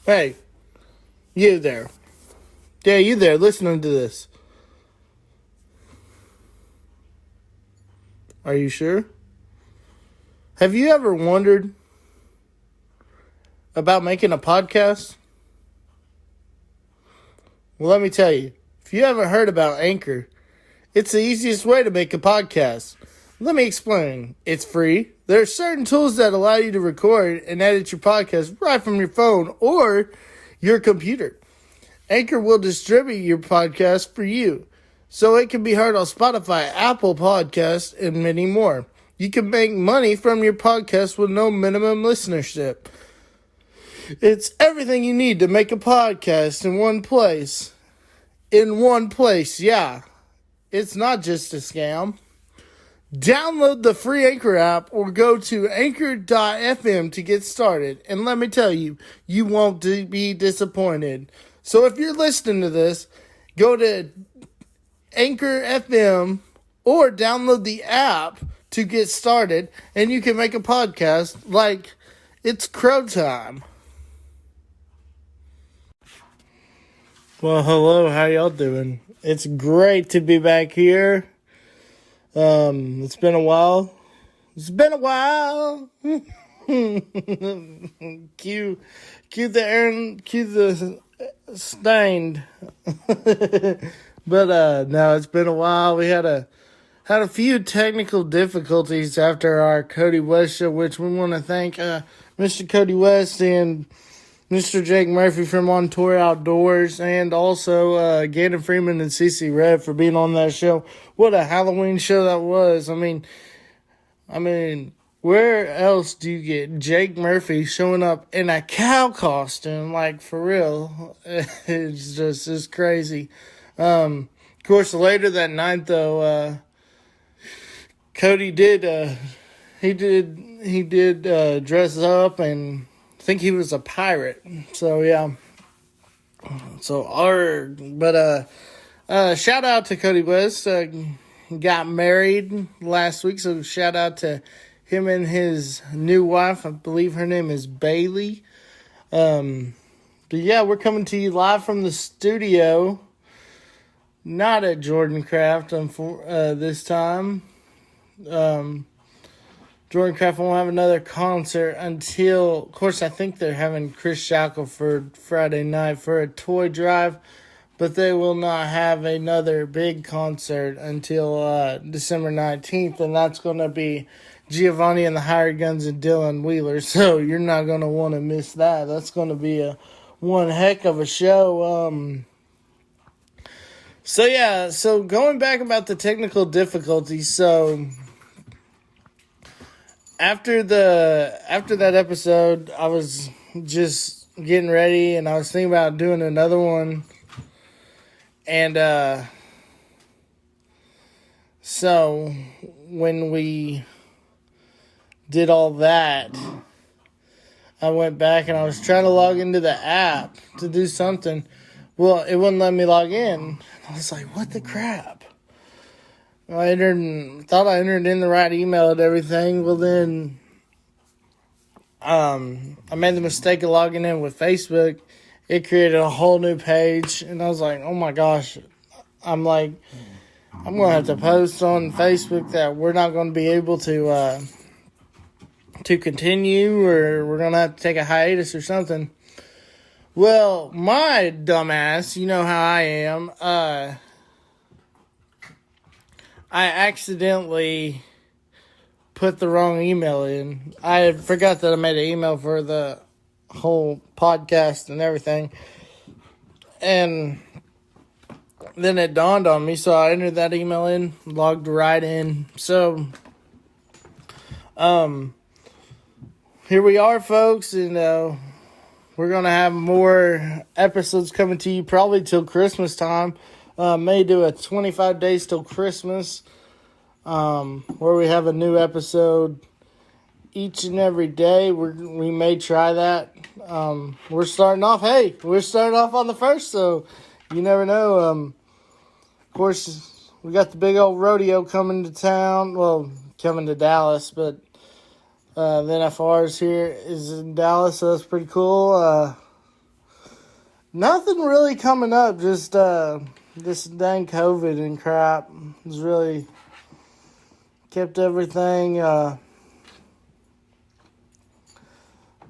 Hey, you there. Yeah, you there listening to this. Are you sure? Have you ever wondered about making a podcast? Well, let me tell you. If you haven't heard about Anchor, it's the easiest way to make a podcast. Let me explain. It's free. There are certain tools that allow you to record and edit your podcast right from your phone or your computer. Anchor will distribute your podcast for you, so it can be heard on Spotify, Apple Podcasts, and many more. You can make money from your podcast with no minimum listenership. It's everything you need to make a podcast in one place. Yeah. It's not just a scam. Download the free Anchor app or go to anchor.fm to get started. And let me tell you, you won't be disappointed. So if you're listening to this, go to Anchor FM or download the app to get started, and you can make a podcast like it's crow time. Well, hello, how y'all doing? It's great to be back here. It's been a while. Cue the Stained. But no, it's been a while. We had a few technical difficulties after our Cody West show, which we want to thank Mr. Cody West and Mr. Jake Murphy from On Tour Outdoors, and also Gannon Freeman and CC Red for being on that show. What a Halloween show that was. I mean, where else do you get Jake Murphy showing up in a cow costume? Like, for real. It's crazy. Of course, later that night, though, Cody did dress up, and I think he was a pirate. So, yeah. Shout out to Cody West. Got married last week, so shout out to him and his new wife. I believe her name is Bailey. But yeah, we're coming to you live from the studio. Not at Jordan Craft this time. Jordan Craft won't have another concert until, of course, I think they're having Chris Shackelford Friday night for a toy drive, but they will not have another big concert until December 19th, and that's going to be Giovanni and the Hired Guns and Dylan Wheeler, so you're not going to want to miss that. That's going to be one heck of a show. So going back about the technical difficulties, so after that episode, I was just getting ready, and I was thinking about doing another one. And so when we did all that, I went back and I was trying to log into the app to do something. Well, it wouldn't let me log in. I was like, what the crap? I thought I entered in the right email and everything. Well, then I made the mistake of logging in with Facebook. It created a whole new page, and I was like, oh my gosh. I'm going to have to post on Facebook that we're not going to be able to continue, or we're going to have to take a hiatus or something. Well, my dumbass, you know how I am, I accidentally put the wrong email in. I forgot that I made an email for the whole podcast and everything. And then it dawned on me, so I entered that email in, logged right in. So, here we are, folks, and we're going to have more episodes coming to you probably till Christmas time. May do a 25 days till Christmas, where we have a new episode each and every day. We may try that. We're starting off on the first, so you never know. Of course, we got the big old rodeo coming to town. Well, coming to Dallas, but the NFR's here is in Dallas, so that's pretty cool. Nothing really coming up. Just this dang COVID and crap has really kept everything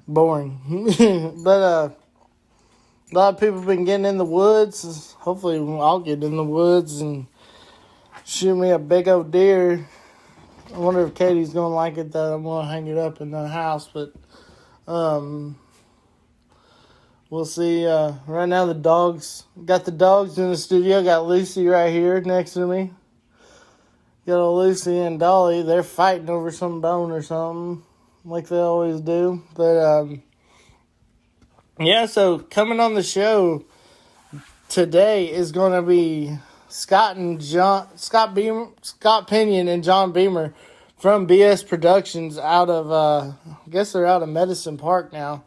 boring. But a lot of people have been getting in the woods. Hopefully I'll get in the woods and shoot me a big old deer. I wonder if Katie's going to like it that I'm going to hang it up in the house. But we'll see. Right now got the dogs in the studio. Got Lucy right here next to me. Got old Lucy and Dolly. They're fighting over some bone or something, like they always do. But yeah, so coming on the show today is going to be Scott Pinion and John Beamer from BS Productions out of I guess they're out of Medicine Park now.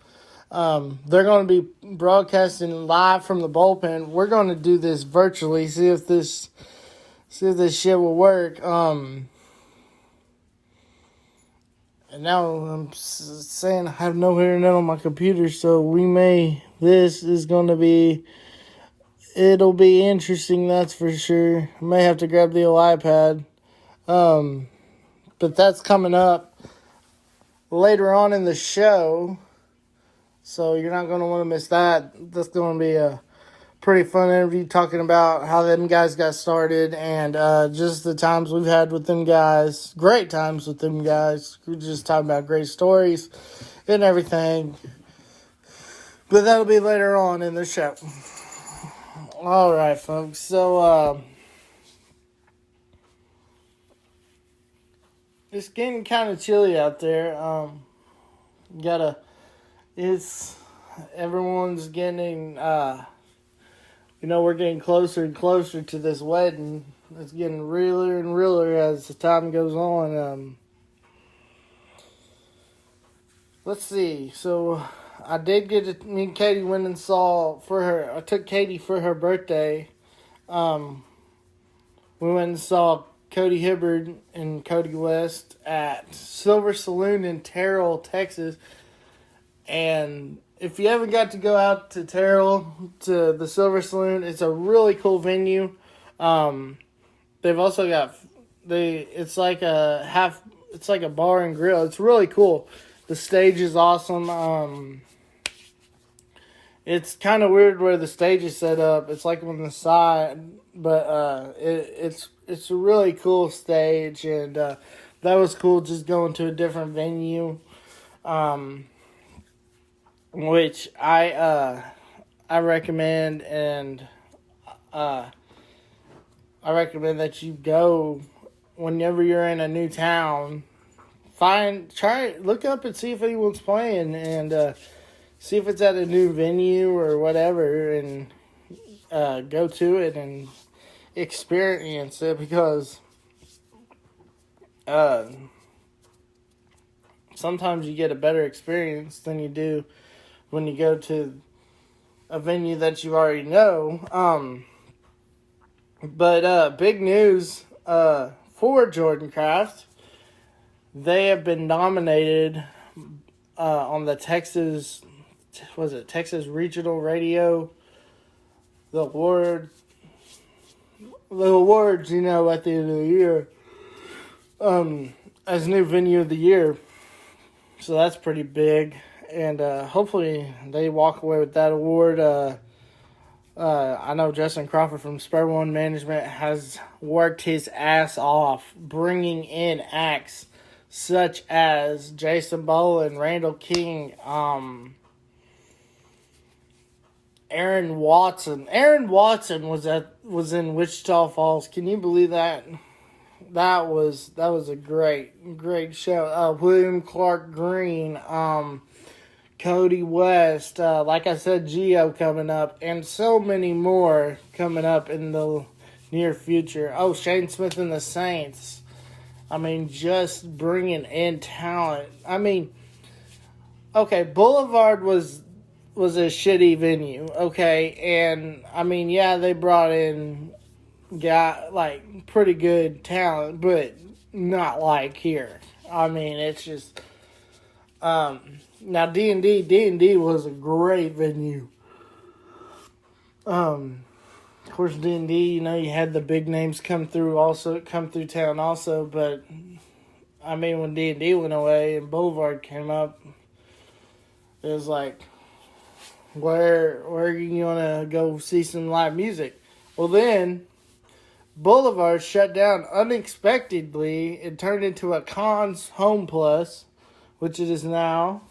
They're going to be broadcasting live from the bullpen. We're going to do this virtually, see if this shit will work. And now I'm saying I have no internet on my computer, so this is going to be, it'll be interesting, that's for sure. I may have to grab the old iPad. But that's coming up later on in the show, so you're not going to want to miss that. That's going to be a pretty fun interview talking about how them guys got started and just the times we've had with them guys. Great times with them guys. We're just talking about great stories and everything. But that'll be later on in the show. All right, folks. So, it's getting kind of chilly out there. Everyone's getting, we're getting closer and closer to this wedding. It's getting realer and realer as the time goes on. Let's see. So I did me and Katie went and I took Katie for her birthday. We went and saw Cody Hibbard and Cody West at Silver Saloon in Terrell, Texas. And if you haven't got to go out to Terrell, to the Silver Saloon, it's a really cool venue. They've also got, it's like a bar and grill. It's really cool. The stage is awesome. It's kind of weird where the stage is set up. It's like on the side, but it's a really cool stage, and that was cool just going to a different venue, which I recommend, and I recommend that you go whenever you're in a new town. Look up and see if anyone's playing, and see if it's at a new venue or whatever, and go to it and experience it, because sometimes you get a better experience than you do when you go to a venue that you already know. But big news for Jordan Craft. They have been nominated on the Texas Regional Radio, the awards, at the end of the year, as new venue of the year. So that's pretty big, and hopefully they walk away with that award. I know Justin Crawford from Spur One Management has worked his ass off, bringing in acts such as Jason Boland, Randall King, Aaron Watson. Aaron Watson was in Wichita Falls. Can you believe that? That was a great show. William Clark Green, Cody West, like I said, Gio coming up, and so many more coming up in the near future. Oh, Shane Smith and the Saints. I mean, just bringing in talent. I mean, okay, Boulevard was a shitty venue, okay? And, I mean, yeah, they brought in pretty good talent, but not like here. I mean, it's just, now D&D was a great venue. Of course, D&D, you had the big names come through town also, but I mean, when D&D went away and Boulevard came up, it was like, where are you going to go see some live music? Well, then Boulevard shut down unexpectedly and turned into a Cons Home Plus, which it is now.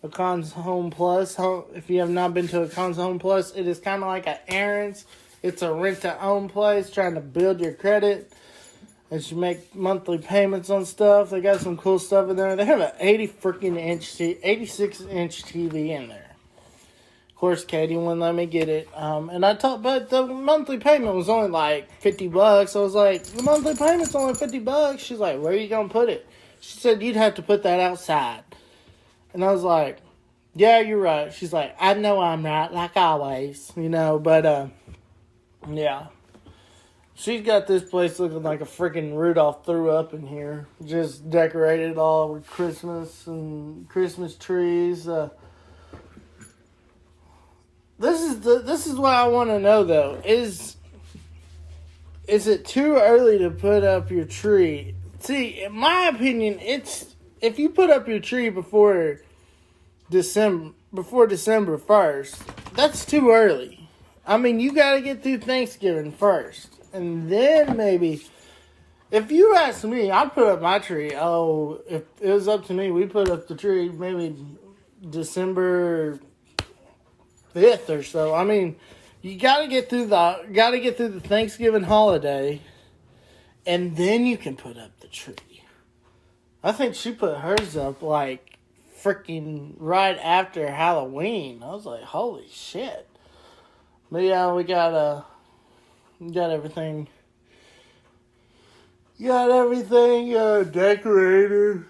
A Cons Home Plus. If you have not been to a Cons Home Plus, it is kind of like an Aaron's. It's a rent-to-own place trying to build your credit. As you make monthly payments on stuff. They got some cool stuff in there. They have an 86-inch TV in there. Of course, Katie wouldn't let me get it. But the monthly payment was only like $50. I was like, the monthly payment's only $50. She's like, where are you going to put it? She said, you'd have to put that outside. And I was like, yeah, you're right. She's like, I know I'm right, like always, but, yeah. She's got this place looking like a freaking Rudolph threw up in here. Just decorated all with Christmas and Christmas trees. This is what I want to know though. Is it too early to put up your tree? See, in my opinion, if you put up your tree before December 1st, that's too early. I mean, you got to get through Thanksgiving first. And then maybe, if you ask me, I'd put up my tree. Oh, if it was up to me, we'd put up the tree maybe December 5th or so. I mean, you got to get through the Thanksgiving holiday, and then you can put up the tree. I think she put hers up like freaking right after Halloween. I was like, holy shit. But yeah, we got everything. Got everything decorated.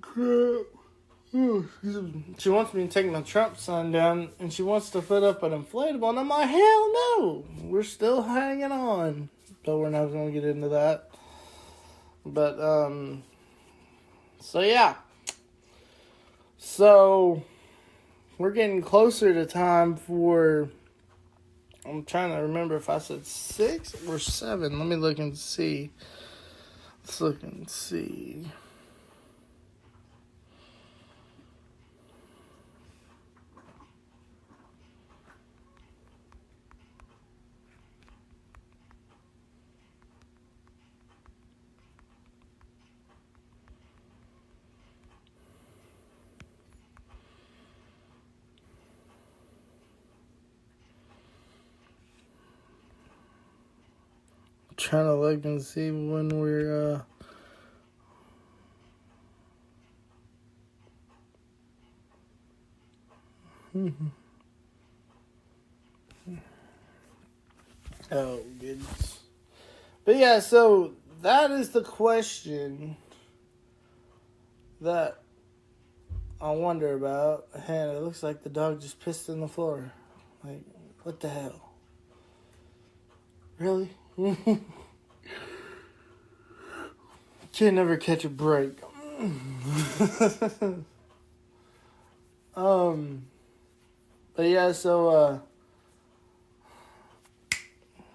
Crap. She wants me to take my Trump sign down, and she wants to put up an inflatable, and I'm like, hell no. We're still hanging on. So we're not going to get into that. But, so yeah. So, we're getting closer to time for... I'm trying to remember if I said 6 or 7. Let me look and see. Let's look and see. Trying to look and see when we're oh goodness. But yeah, so that is the question that I wonder about. And it looks like the dog just pissed in the floor. Like, what the hell? Really? Can't never catch a break. But yeah, so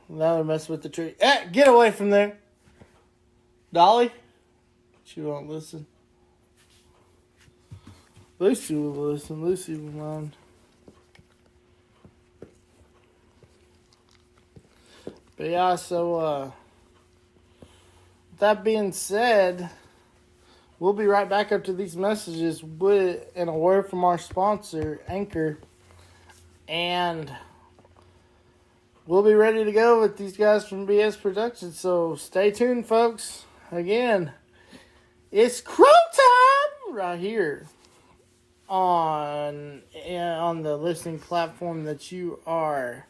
now we mess with the tree. Get away from there, Dolly. She won't listen. Lucy will listen. Lucy will mind. But yeah, so that being said, we'll be right back after these messages and a word from our sponsor, Anchor. And we'll be ready to go with these guys from BS Productions. So stay tuned, folks. Again, it's Crow Time right here on the listening platform that you are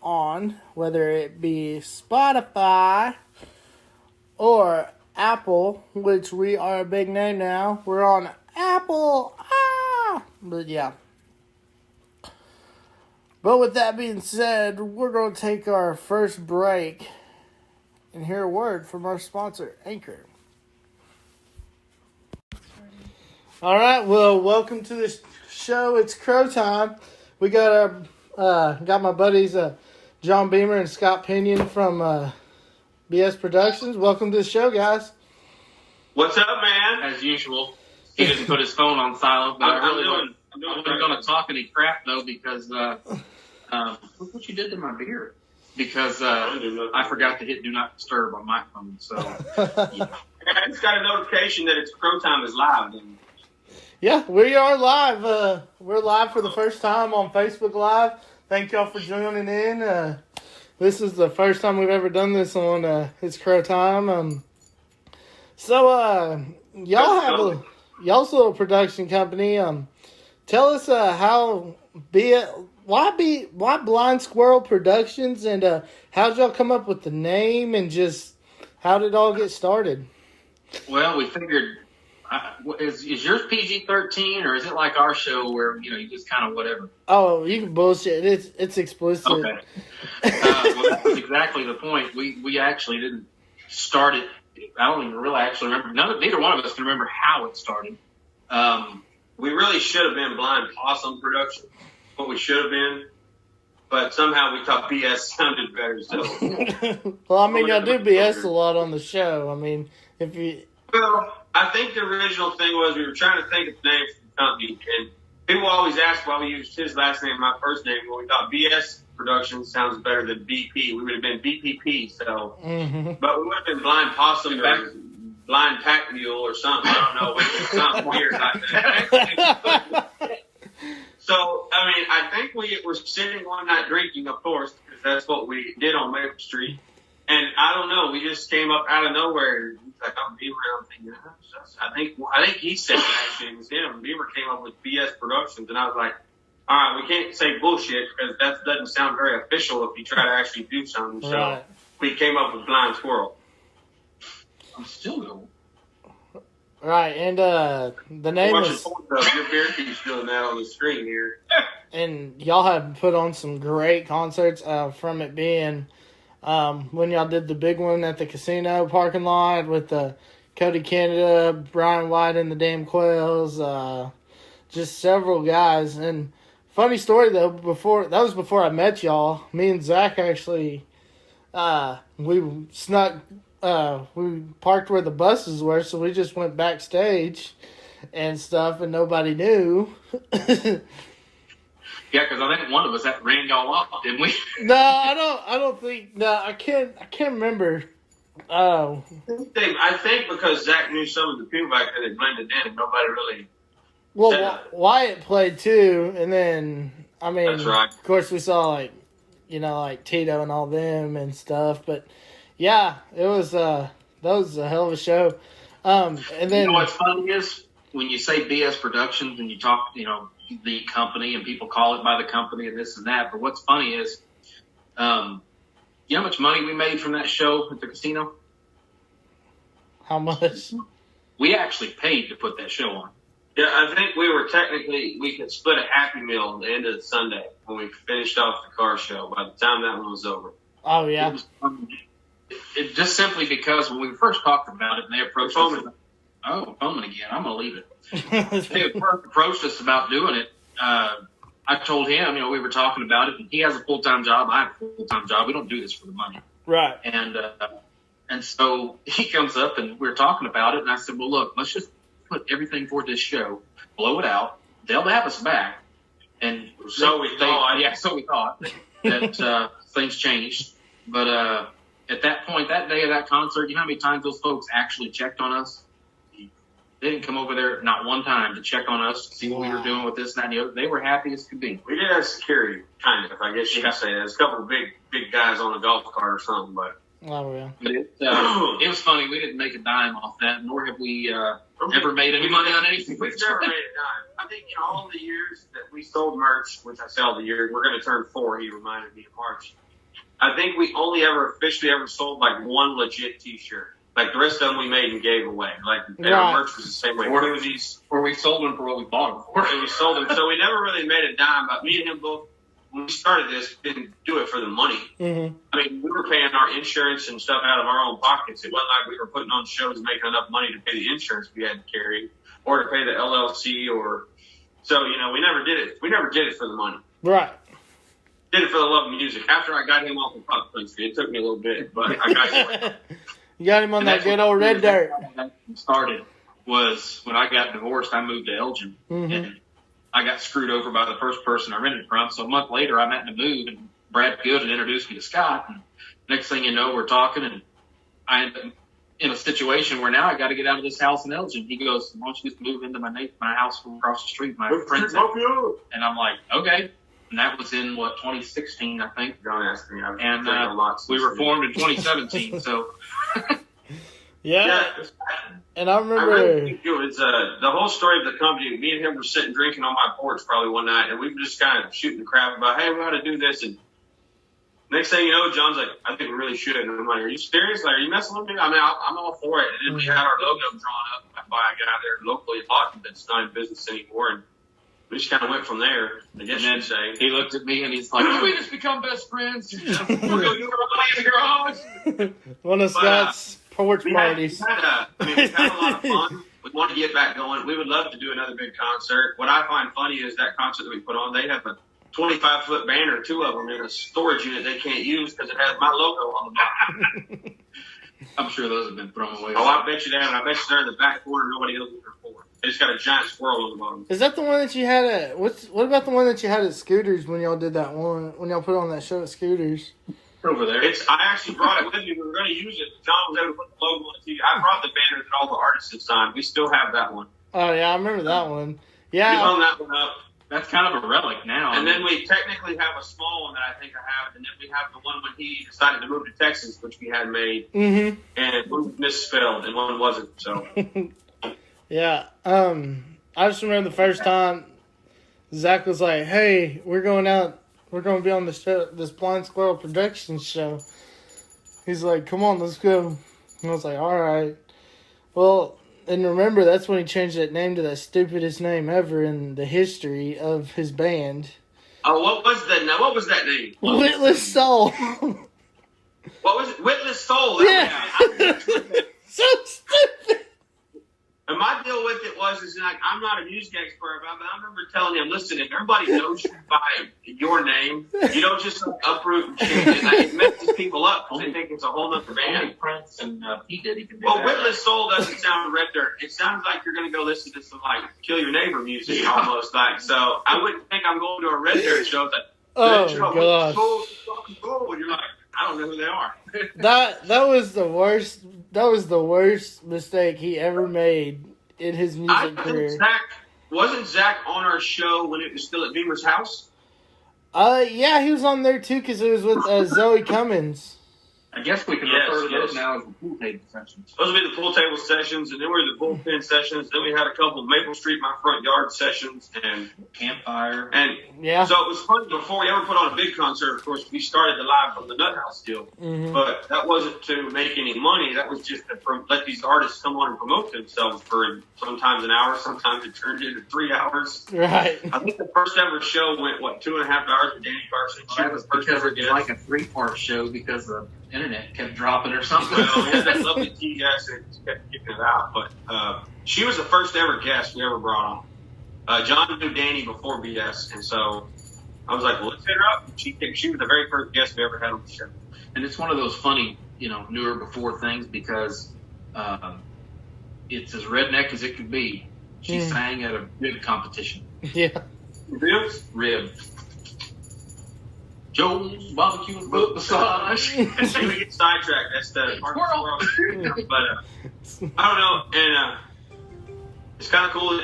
on, whether it be Spotify or Apple, which we are a big name now. We're on Apple. But yeah. But with that being said, we're going to take our first break and hear a word from our sponsor, Anchor. All right, well, welcome to the show. It's Crow Time. We got Got my buddies John Beamer and Scott Pinion from BS Productions. Welcome to the show, guys. What's up, man? As usual, he didn't put his phone on silent, but I wasn't going to talk any crap, though, because look what you did to my beard. Because I forgot to hit Do Not Disturb on my phone. So I just got a notification that it's Crow Time is live. Yeah, we are live. We're live for the first time on Facebook Live. Thank y'all for joining in. This is the first time we've ever done this on It's Crow Time. Y'all also a production company. Tell us why Blind Squirrel Productions, and how'd y'all come up with the name, and just how did it all get started? Well, we figured, is yours PG-13, or is it like our show where you just kind of whatever? Oh, you can bullshit. It's explicit. Okay. Well, that was exactly the point. We actually didn't start it. I don't even really actually remember. Neither one of us can remember how it started. We really should have been Blind Possum Productions. What we should have been, but somehow we thought BS sounded better. So, well, I mean, y'all do BS a lot on the show. I mean, well, I think the original thing was we were trying to think of the name for the company, and people always ask why we used his last name, my first name. Well, we thought BS Productions sounds better than BP. We would have been BPP. So, but we would have been Blind Possum or Blind Pack Mule or something. I don't know, something weird like that. So, I mean, I think we were sitting one night drinking, of course, because that's what we did on Maple Street. And I don't know, we just came up out of nowhere. He's like, I'm Beamer. I'm thinking, I think he said it actually. It was him. Beamer came up with BS Productions, and I was like, all right, we can't say bullshit because that doesn't sound very official if you try to actually do something. So we came up with Blind Squirrel. I'm still going. Right, and the name is... Your beard keeps doing that on the screen here. And y'all have put on some great concerts from it being when y'all did the big one at the casino parking lot with Cody Canada, Brian White and the Damn Quails, just several guys. And funny story, though, that was before I met y'all. Me and Zach actually, we snuck... we parked where the buses were, so we just went backstage and stuff, and nobody knew. Yeah, because I think one of us ran y'all off, didn't we? No, I don't think. No, I can't remember. Oh, I think because Zach knew some of the people back there that blended in, and nobody really. Well, Wyatt played too, and then I mean, that's right. Of course, we saw like Tito and all them and stuff, but. Yeah, it was. That was a hell of a show. And then what's funny is when you say BS Productions and you talk, the company and people call it by the company and this and that. But what's funny is, you know how much money we made from that show at the casino? How much? We actually paid to put that show on. Yeah, I think we could split a Happy Meal at the end of the Sunday when we finished off the car show. By the time that one was over. Oh yeah. It just simply because when we first talked about it and they approached us, foaming again, I'm going to leave it. They approached us about doing it. I told him, we were talking about it, and he has a full-time job. I have a full-time job. We don't do this for the money. Right. And so he comes up, and we're talking about it, and I said, well, look, let's just put everything for this show, blow it out. They'll have us back. And so we thought. Yeah, so we thought that things changed. But at that point, that day of that concert, you know how many times those folks actually checked on us? They didn't come over there not one time to check on us, to see what we were doing with this and that and the other. They were happy as could be. We did have security, kind of, I guess you could say. There's a couple of big guys on a golf cart or something, but... Oh, yeah. But it was funny. We didn't make a dime off that, nor have we ever made any money on anything. We've never made a dime. I think in all the years that we sold merch, which I say all the years, we're going to turn 4, he reminded me in March. I think we only officially sold like one legit T-shirt. Like the rest of them we made and gave away. Like our merch was the same way. Or we sold them for what we bought them for. And we sold them. So we never really made a dime. But me and him both, when we started this, didn't do it for the money. Mm-hmm. I mean, we were paying our insurance and stuff out of our own pockets. It wasn't like we were putting on shows and making enough money to pay the insurance we had to carry or to pay the LLC or. So we never did it. We never did it for the money. Right. did it for the love of music. After I got him off the pop country, it took me a little bit, but I got him. You got him on that good old red dirt. Started was when I got divorced. I moved to Elgin, and I got screwed over by the first person I rented from. So a month later, I'm at the move, and Brad Good had introduced me to Scott. And next thing you know, we're talking, and I end up in a situation where now I got to get out of this house in Elgin. He goes, "Why don't you just move into my house from across the street, my friend's?" And I'm like, "Okay." And that was in 2016, I think. Don't ask me. And we were formed in 2017. So yeah. And I remember. I really think it was the whole story of the company. Me and him were sitting drinking on my porch probably one night, and we were just kind of shooting the crap about, hey, we ought to do this. And next thing you know, John's like, I think we really should. And I'm like, are you serious? Like, are you messing with me? I mean, I'm all for it. And then we had our logo drawn up by a guy there locally in Lawton that's not in business anymore. And we just kind of went from there, I guess you'd say. He looked at me and he's like, "Can we just become best friends? We're going to do everybody in the garage." One of Scott's porch parties. We had a lot of fun. We want to get back going. We would love to do another big concert. What I find funny is that concert that we put on, they have a 25-foot banner, 2 of them in a storage unit they can't use because it has my logo on the bottom. I'm sure those have been thrown away. Oh, I bet you that. I bet you they're in the back corner. Nobody knows what they're for. They just got a giant squirrel on the bottom. Is that the one that you had at? What about the one that you had at Scooters when y'all did that one? When y'all put on that show at Scooters? Over there. I actually brought it with me. We were going to use it. John was able to put the logo on the TV. I brought the banner that all the artists had signed. We still have that one. Oh yeah, I remember that one. Yeah, we hung that one up. That's kind of a relic now. And then we technically have a small one that I think I have, and then we have the one when he decided to move to Texas, which we had made, and one was misspelled and one wasn't. So yeah, I just remember the first time Zach was like, "Hey, we're going out. We're going to be on the show, this Blind Squirrel Productions show." He's like, "Come on, let's go." And I was like, "All right." Well, and remember, that's when he changed that name to that stupidest name ever in the history of his band. Oh, what was that name? Witless Soul. What was it? Witless Soul. Yeah. So stupid. And my deal with it is like, I'm not a music expert, but I remember telling him, listen, if everybody knows you by your name, you don't just uproot and change it. Like, it messes people up because they think it's a whole other band. Only Prince and P. Diddy can do that. Well, Witless Soul doesn't sound red dirt. It sounds like you're going to go listen to some, like, Kill Your Neighbor music almost. Like, so I wouldn't think I'm going to a red dirt show. It's like, oh, gosh. And you're like, I don't know who they are. That was the worst. That was the worst mistake he ever made in his music career. Wasn't Zach on our show when it was still at Beamer's house? Yeah, he was on there too because it was with Zoe Cummins. I guess we can refer to those now as the pool table sessions. Those would be the pool table sessions, and then we were the bullpen sessions. Then we had a couple of Maple Street, My Front Yard sessions, and Campfire. And yeah, so it was fun. Before we ever put on a big concert, of course, we started the live from the Nut House deal. Mm-hmm. But that wasn't to make any money. That was just to let these artists come on and promote themselves for sometimes an hour, sometimes it turned into 3 hours. Right. I think the first ever show went, 2.5 hours with Danny Carson. That was because it was like a 3-part show because the internet kept dropping or something. Well, we had that lovely TS and kept kicking it out. But she was the first ever guest we ever brought on. John knew Danny before BS, and so I was like, well, let's hit her up. She was the very first guest we ever had on the show. And it's one of those funny, newer before things because it's as redneck as it could be. She sang at a rib competition. Yeah. Rib. Joe's barbecue and foot massage. We get sidetracked. That's the part of the world. But I don't know. And it's kind of cool.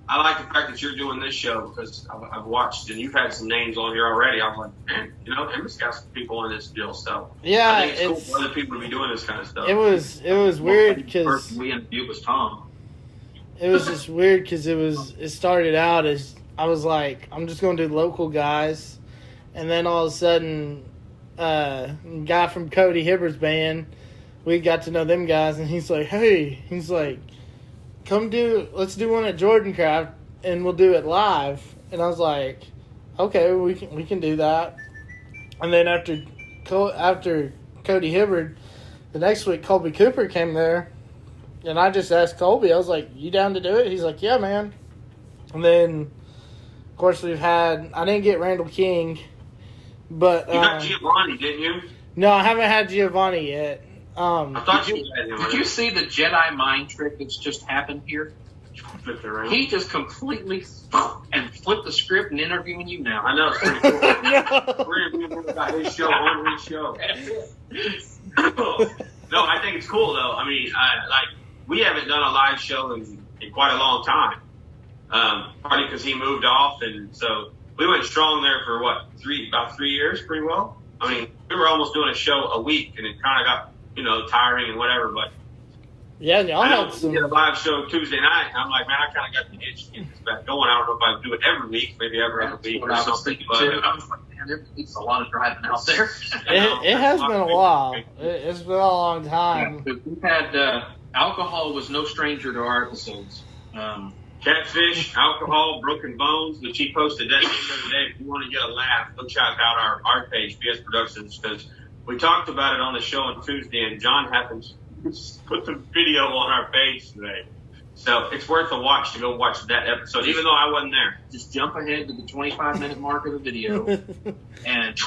I like the fact that you're doing this show because I've watched and you've had some names on here already. I was like, man, Emma's got some people on this deal. So yeah, I think it's cool for other people to be doing this kind of stuff. It was weird because the person we interviewed was Tom. It was just weird because it started out as I was like, I'm just going to do local guys. And then all of a sudden, guy from Cody Hibbard's band, we got to know them guys, and he's like, hey, let's do one at Jordan Craft, and we'll do it live. And I was like, okay, we can do that. And then after Cody Hibbard, the next week Colby Cooper came there, and I just asked Colby, I was like, you down to do it? He's like, yeah, man. And then, of course, I didn't get Randall King. But you got Giovanni, didn't you? no, I haven't had Giovanni yet. I thought you had him. Did you see the Jedi mind trick that's just happened here? He just completely flipped the script and interviewing you now. I know, it's pretty cool. No. We're going to be about his show on his show. No, I think it's cool, though. I mean, we haven't done a live show in quite a long time. Partly because he moved off, and so we went strong there for, about 3 years, pretty well. I mean, we were almost doing a show a week, and it kind of got, tiring and whatever, but yeah, y'all had some. We did a live show Tuesday night. And I'm like, man, I kind of got the itch to get this back going. I don't know if I would do it every week, maybe every other week or something. But I was like, man, it's a lot of driving out there. It has been a while. It's been a long time. Yeah, we've had alcohol was no stranger to our episodes. Catfish, alcohol, broken bones, which he posted that the other day. If you want to get a laugh, go check out our page, BS Productions, because we talked about it on the show on Tuesday, and John happens to put the video on our page today. So it's worth a watch to go watch that episode, even though I wasn't there. Just jump ahead to the 25-minute mark of the video and,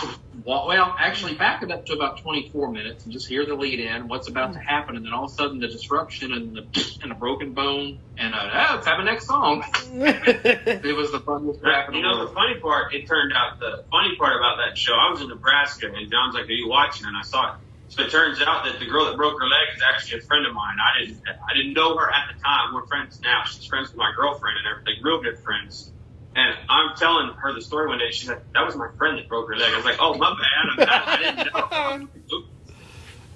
actually back it up to about 24 minutes and just hear the lead in, what's about to happen, and then all of a sudden the disruption and the broken bone, and let's have a next song. It was the funniest crap in the world. The funny part, it turned out the funny part about that show, I was in Nebraska, and John's like, are you watching? And I saw it. So it turns out that the girl that broke her leg is actually a friend of mine. I didn't know her at the time. We're friends now. She's friends with my girlfriend and everything, real good friends. And I'm telling her the story one day. She's like, that was my friend that broke her leg. I was like, oh, my bad. I didn't know.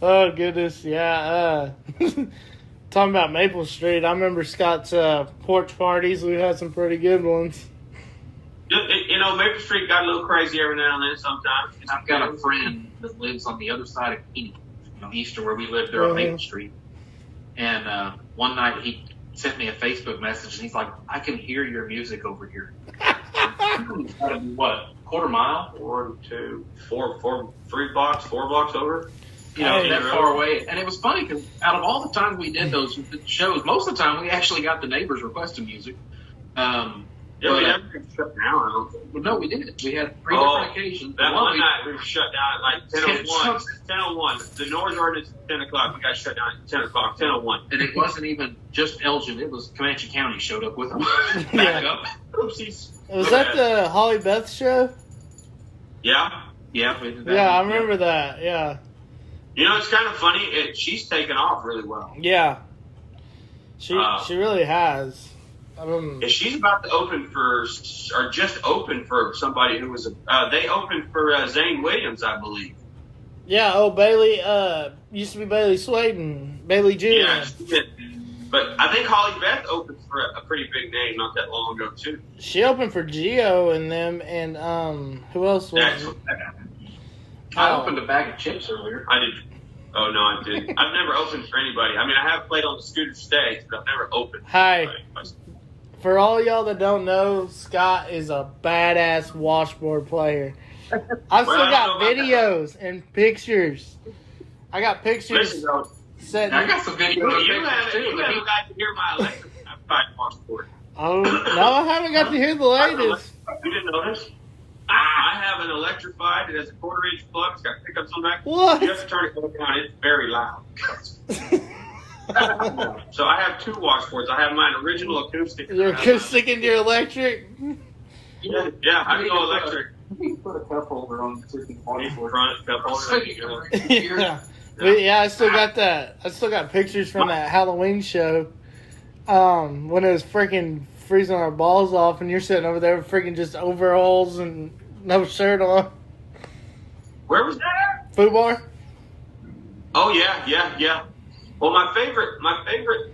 Oh, goodness. Yeah. Talking about Maple Street, I remember Scott's porch parties. We had some pretty good ones. Maple Street got a little crazy every now and then sometimes. I've got a friend that lives on the other side of Keene, east of where we lived there on Maple Street. And one night he sent me a Facebook message, and he's like, I can hear your music over here. What, quarter mile? 4 blocks over? That far away. And it was funny because out of all the times we did those shows, most of the time we actually got the neighbors requesting music. We never got shut down. No, we did. We had 3 different occasions. That one night we were shut down at 10:01. 10:01. The noise ordinance at 10 o'clock. We got shut down at 10 o'clock, 10:01. And it wasn't even just Elgin. It was Comanche County showed up with them. Back up. Oopsies. Was that the Holly Beth show? Yeah. Yeah, I remember that. Yeah. It's kind of funny. She's taken off really well. Yeah. She really has. She's about to open or just opened for somebody who was they opened for Zane Williams, I believe. Yeah, Bailey, used to be Bailey Swaden, Bailey Jr. Yeah, she did. But I think Holly Beth opened for a pretty big name not that long ago, too. She opened for Gio and them, and who else was it? I opened a bag of chips earlier. I did. Oh, no, I didn't. I've never opened for anybody. I mean, I have played on the Scooter stage, but I've never opened for anybody. For all y'all that don't know, Scott is a badass washboard player. I've still got videos and pictures. I got pictures. I got some videos. You haven't got to hear my electrified washboard. Oh, no, I haven't got to hear the latest. You didn't notice? I have an electrified. It has a 1/4-inch plug. It's got pickups on the back. What? You have to turn it down. It's very loud. So I have 2 washboards. I have mine original acoustic. Your acoustic and your electric? Yeah, I can go electric. You put a cup holder on the freaking washboard. Front cup holder. Yeah. But yeah, I still got that. I still got pictures from that Halloween show. When it was freaking freezing our balls off, and you're sitting over there with freaking just overalls and no shirt on. Where was that at? Food bar. Oh yeah. Well, my favorite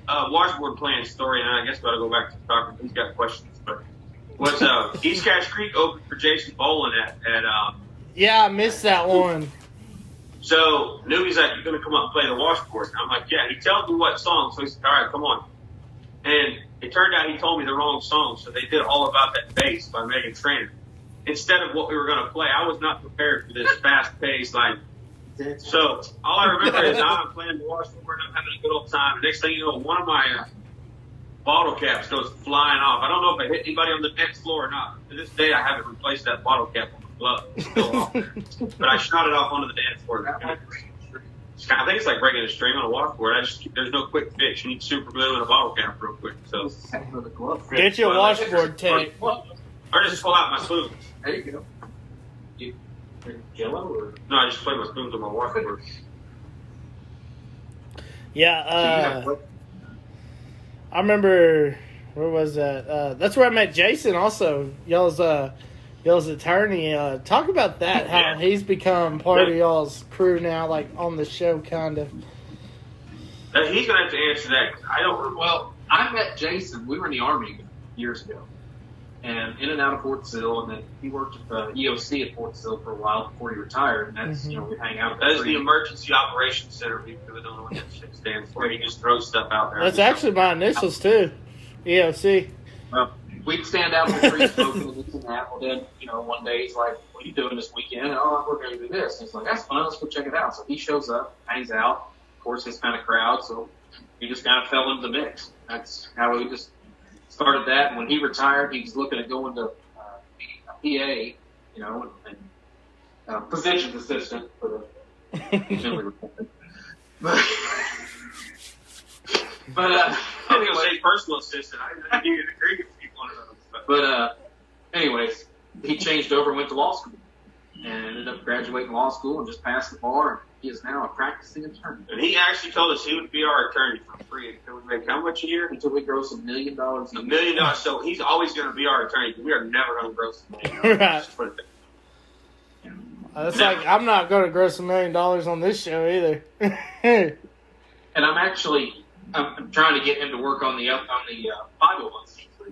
washboard playing story, and I guess we ought to go back to talking. Who's got questions? But was East Cache Creek open for Jason Bolin at Yeah, I missed that one. So Newbie's like, you're gonna come up and play the washboard. And I'm like, yeah. He tells me what song, so he said, all right, come on. And it turned out he told me the wrong song, so they did All About That Bass by Megan Trainor instead of what we were gonna play. I was not prepared for this fast paced So all I remember is I'm playing the washboard and I'm having a good old time. And next thing you know, one of my bottle caps goes flying off. I don't know if it hit anybody on the next floor or not. To this day, I haven't replaced that bottle cap on the glove. It's still off there. But I shot it off onto the dance floor. I think it's like breaking a string on a washboard. There's no quick fix. You need super glue and a bottle cap real quick. So get your washboard tape. Or just pull out my spoons. There you go. Jello or no? I just play my spoons on my washboard. Yeah. I remember. Where was that? That's where I met Jason. Also, y'all's attorney. Talk about that. How he's become part of y'all's crew now, like on the show, kind of. He's gonna have to answer that. I don't. Well, I met Jason. We were in the Army years ago, and in and out of Fort Sill, and then he worked at the EOC at Fort Sill for a while before he retired. And that's we hang out. That is the Emergency Operations Center. People don't know what that shit stands for. He just throws stuff out there. That's actually my initials too. EOC. Well, we'd stand out in the tree smoking and this and that. Well, then, one day he's like, what are you doing this weekend? Oh, we're going to do this. And he's like, that's fun. Let's go check it out. So he shows up, hangs out. Of course, his kind of crowd. So he just kind of fell into the mix. That's how we just started that. And when he retired, he was looking at going to be a PA, and positions assistant for the But I was going to say personal assistant. I didn't even agree with people on those. But anyways, he changed over and went to law school, and ended up graduating law school and just passed the bar. And he is now a practicing attorney. And he actually told us he would be our attorney for free until we make how much a year? Until we gross $1 million. $1 million. So he's always going to be our attorney. We are never going to gross $1 million. Right. Just put it there. It's like I'm not going to gross $1 million on this show either. And I'm trying to get him to work on the 501c3,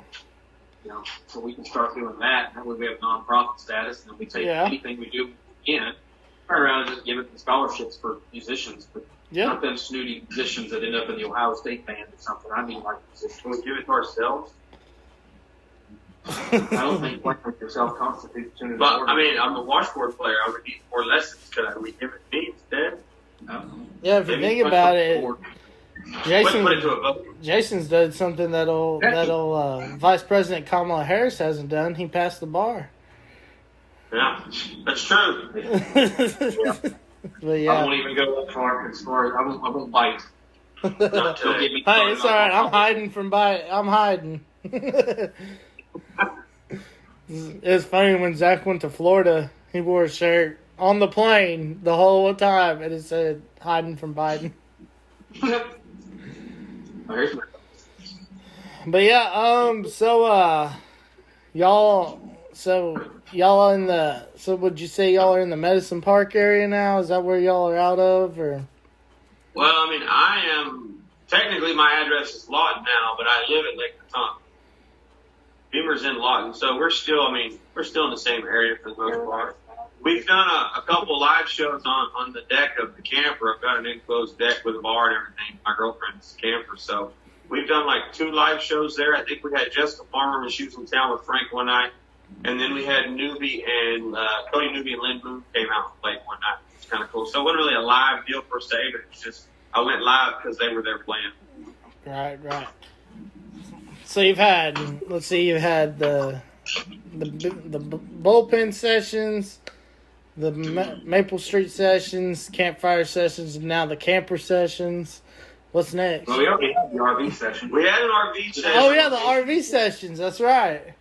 so we can start doing that. That way we have nonprofit status, and then we take anything we do turn around and just give it to scholarships for musicians, but not them snooty musicians that end up in the Ohio State band or something. I mean, like musicians. Can we give it to ourselves? I don't think playing with yourself constitutes too. But I mean, I'm a washboard player. I would need more lessons. Could I give it to me instead? Yeah, if you think about it. Jason's done something that'll Vice President Kamala Harris hasn't done. He passed the bar. Yeah, that's true. But yeah, I won't even go that far. I won't bite. Hey, it's all right. I'm hiding from bite. I'm hiding. It's funny when Zach went to Florida. He wore a shirt on the plane the whole time, and it said "hiding from Biden." But yeah, so would you say y'all are in the Medicine Park area now? Is that where y'all are out of, or? Well, I mean, I am technically my address is Lawton now, but I live in Lake Minnetonka. Beamer's in Lawton, so we're still in the same area for the most part. We've done a couple live shows on the deck of the camper. I've got an enclosed deck with a bar and everything. My girlfriend's camper, so we've done like 2 live shows there. I think we had Jessica Farmer when she was in town with Frank one night, and then we had Newbie and Cody Newbie and Lynn Moon came out and played one night. It was kind of cool. So it wasn't really a live deal per se, but it's just I went live because they were there playing. Right. So you've had the bullpen sessions, the Maple Street sessions, campfire sessions, and now the camper sessions. What's next? Well, we already had the RV session. We had an RV session. Oh yeah, the RV sessions. That's right.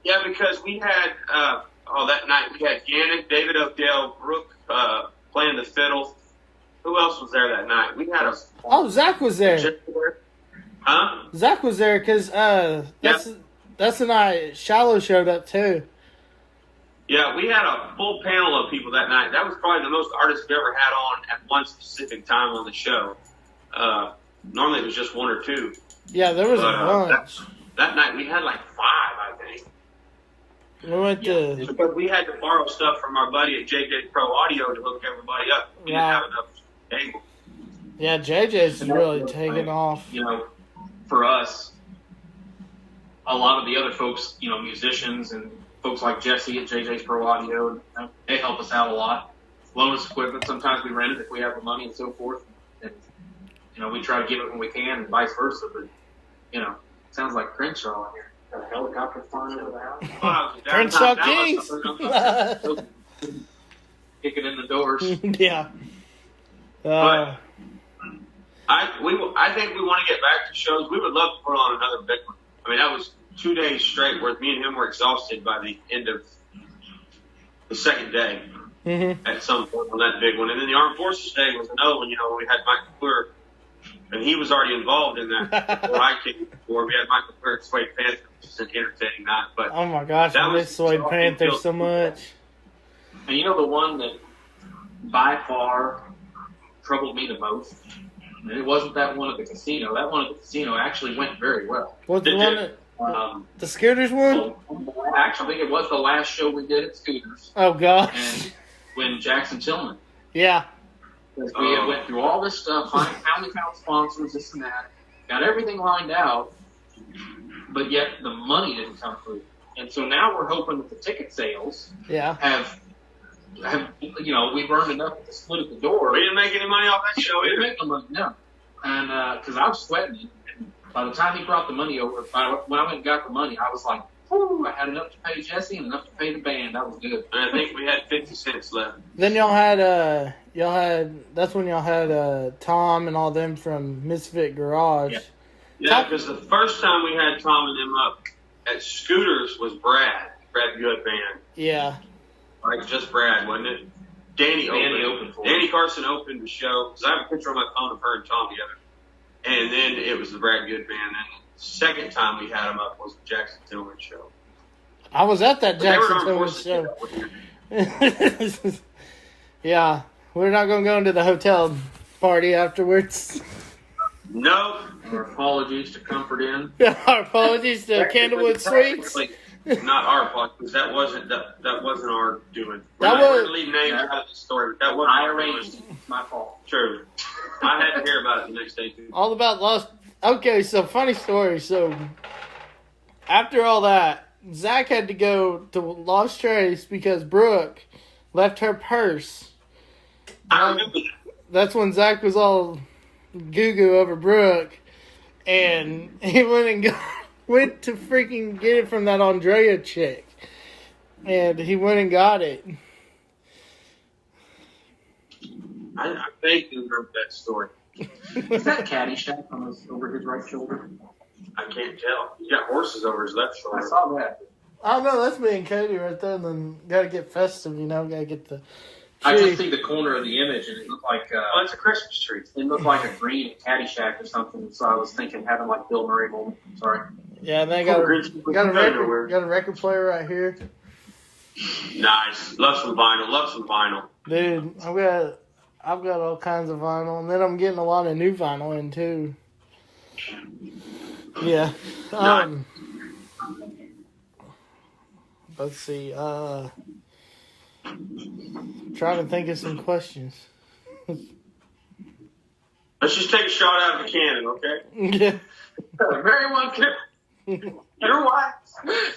Yeah, because we had that night we had Yannick, David O'Dell, Brooke playing the fiddle. Who else was there that night? We had Zach was there. Huh? Zach was there because that's the night Shallow showed up too. Yeah, we had a full panel of people that night. That was probably the most artists we've ever had on at one specific time on the show. Normally it was just 1 or 2. Yeah, there was a bunch. That night we had like 5, I think. We went to... Because we had to borrow stuff from our buddy at JJ Pro Audio to hook everybody up. We didn't have enough cable. Yeah, JJ's really taking off. For us, a lot of the other folks, musicians and folks like Jesse at JJ's Pro Audio, they help us out a lot. Loan us equipment. Sometimes we rent it if we have the money and so forth. And, we try to give it when we can and vice versa. But, it sounds like Crenshaw in here. A helicopter flying over the house. Prince King. Kicking in the doors. Yeah. But I think we want to get back to shows. We would love to put on another big one. I mean, that was 2 days straight where me and him were exhausted by the end of the second day at some point on that big one. And then the Armed Forces Day was another one. You know, we had Michael Clear, and he was already involved in that before I came. Before we had Michael Clear at Suede Panther, which is an entertaining night. But oh my gosh, I miss Suede Panther so much. And you know the one that by far troubled me the most? And it wasn't that one at the casino. That one at the casino actually went very well. What's the one that, the Scooters one? Actually, I think it was the last show we did at Scooters. Oh, gosh. And when Jackson Tillman. Yeah. Because we had went through all this stuff, found sponsors, this and that, got everything lined out, but yet the money didn't come through. And so now we're hoping that the ticket sales have you know, we've earned enough to split at the door. We didn't make any money off that show. We didn't make no money, no. And because I was sweating it. And by the time he brought the money over, when I went and got the money, I was like, whew, I had enough to pay Jesse and enough to pay the band. That was good. And I think we had 50 cents left. Then that's when y'all had Tom and all them from Misfit Garage. Yeah, because the first time we had Tom and them up at Scooters was Brad Good Band. Yeah. Like just Brad, wasn't it? Danny opened for Danny Carson opened the show, because I have a picture on my phone of her and Tom together. And then it was the Brad Good Band. And the second time we had them up was the Jackson Tillman show. I was at that Jackson Tillman show. Yeah. We're not going to go into the hotel party afterwards. No. Our apologies to Comfort Inn. Our apologies to Candlewood Suites. Not our fault, because that wasn't our doing. We're going to leave names out of the story. But that wasn't I arranged it. It's my fault. True. I had to hear about it the next day, too. All about Lost. Okay, so funny story. So after all that, Zach had to go to Lost Trace because Brooke left her purse. I remember that. That's when Zach was all goo-goo over Brooke, and he went to freaking get it from that Andrea chick, and he went and got it. I vaguely remember that story. Is that Caddyshack over his right shoulder? I can't tell. He's got horses over his left shoulder. I saw that. I don't know. That's me and Katie right there. And then got to get festive, you know. Got to get the tree. I just see the corner of the image, and it looked like it's a Christmas tree. It looked like a green Caddyshack or something. So I was thinking having like Bill Murray moment. Sorry. Yeah, and they got a record player right here. Nice. Love some vinyl. Dude, I've got all kinds of vinyl, and then I'm getting a lot of new vinyl in too. Yeah. Let's see. Trying to think of some questions. Let's just take a shot out of the cannon, okay? Yeah. Very well kept. Your wife.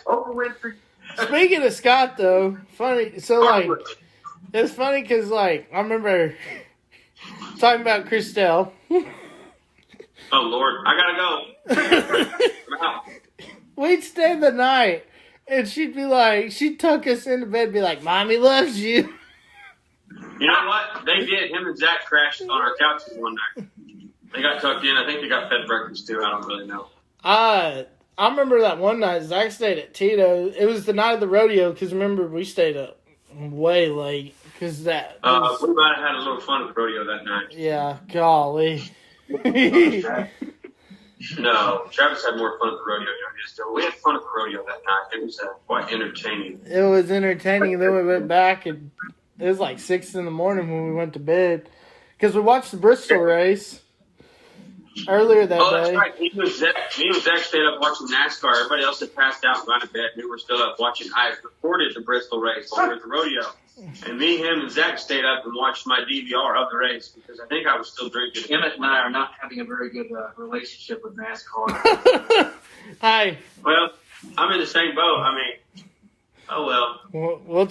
Oprah Winfrey. Speaking of Scott, though, funny. So, like, it's funny because, like, I remember talking about Christelle. Oh, Lord. I gotta go. We'd stay the night, and she'd be like, she'd tuck us into bed and be like, Mommy loves you. You know what? They did. Him and Zach crashed on our couches one night. They got tucked in. I think they got fed breakfast, too. I don't really know. I remember that one night, Zach stayed at Tito. It was the night of the rodeo, because remember, we stayed up way late. Because that. We might have had a little fun at the rodeo that night. Yeah, golly. No, Travis had more fun at the rodeo than he did. We had fun at the rodeo that night. It was quite entertaining. It was entertaining. Then we went back, and it was like 6 in the morning when we went to bed. Because we watched the Bristol race earlier that day. Oh, that's right. Me and Zach stayed up watching NASCAR. Everybody else had passed out and gone to bed. We were still up watching. I recorded the Bristol race while we were at the rodeo. And me, him, and Zach stayed up and watched my DVR of the race because I think I was still drinking. Emmett and I are not having a very good relationship with NASCAR. Hi. Well, I'm in the same boat. I mean, oh well. We'll